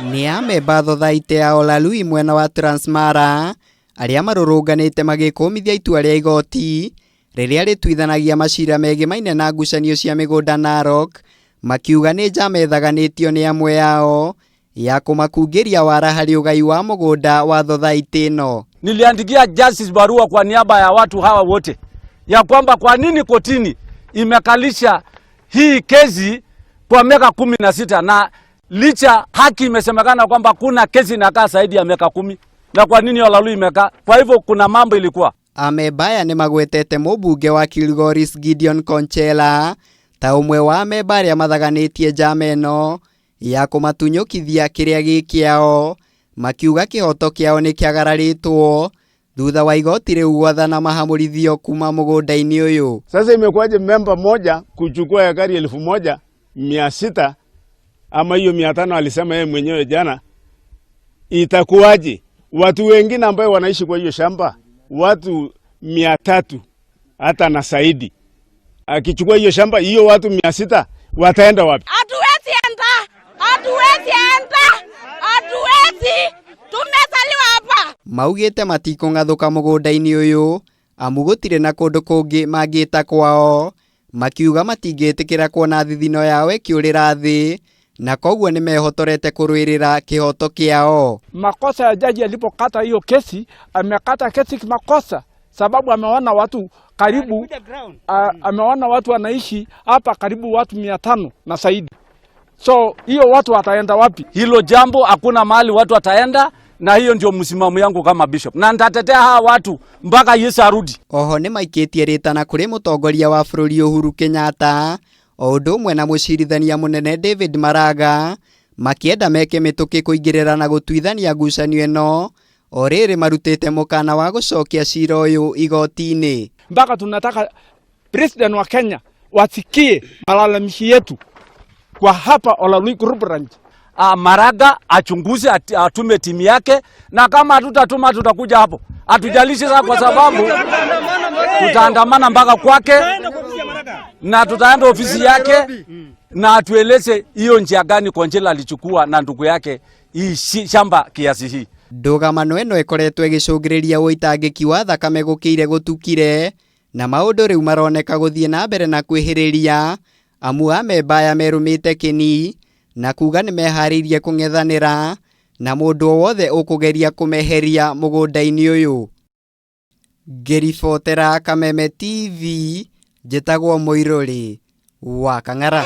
Ni Amemba thothaiti ya Olalui mwena wa Transmara aria marurunganite magikumithia itua ria igoti riria rituithanagia maciira megimaine na ngucanio cia migunda Narok, makiuga ni njama ithaganitio ni amwe yao ya kumakungiria wara hari ugai wa mugunda wa thothaiti ino. Niliandikia justice barua kwa niaba ya watu hawa wote ya kwamba kwa nini kotini imekalisha hii kesi kwa miaka 16 na licha haki imesemekana kwamba kuna kesi inakaa zaidi ya miaka 10, na kwa nini Olalui imekaa? Kwa hivyo kuna mambo ilikuwa. Amemba ni magwetete mubunge wa Kilgoris Gideon Konchela ta umwe wa Amemba aria mathaganitie njama ino ya kumatunyukithia kiria gikiao, makiuga kihoto kiao ni kiagararitwo thutha wa igoti riu gwathana mahamurithio kuma mugunda-ini uyu. Sasa imekuwaje memba moja kuchukua ekari 1600 ama hiyo 500 alisema yeye mwenyewe jana? Itakuwaje watu wengine ambao wanaishi kwa hiyo shamba, watu 300 hata na zaidi, akichukua hiyo shamba, hiyo watu 600 wataenda wapi? Hatuwezi enda. Tumezaliwa hapa. Maugite matikungathuka mugunda-ini uyu amu gutire na kundu kungi mangita kwao, makiuga matingitikira kuona thithino yao ikiurira thi na koguo ni mehotorete kurwirira kihoto kiao. Makosa ya jaji alipokata hiyo kesi, amekata kesi kimakosa sababu ameona watu karibu ameona watu wanaishi hapa karibu watu 500 na zaidi. So hiyo watu wataenda wapi? Hilo jambo hakuna mahali watu wataenda, na hiyo ndio msimamo yangu kama bishop, na nitatetea hawa watu mpaka Yesu arudi. Oho ni maikitie ritana kuri mutongoria wa bururi Uhuru Kenyatta o undu umwe na mucirithania munene David Maraga makienda meke mituki kuingirira na gutuithania ngucanio ino o riri marutite mukana wa gucokia cira uyu igoti-ini. Mpaka tunataka president wa Kenya wasikie malalamishi yetu kwa hapa Olalui Group Ranch. Maraga achunguze, atume timu yake, na kama hatutatuma tutakuja hapo. Hatujalishi sana kwa sababu tutaandamana mpaka kwake na tutaenda ofisi yake na atueleze hiyo njia gani Konchela alichukua na ndugu yake hii shamba kiasi hii. Ndugamano eno ikoretwo igicungiriria uitangiki wa thakame gukire gutukire na maundu riu maroneka guthie na mbere na kwihiriria amu Amemba ya merumite kini na kuga ni meharirie kung'ethanira na mundu wothe ukugeria kumeheria mugunda-ini uyu. Ngiribotera Kameme TV, njitagwo Muiruri wa Kang'ara.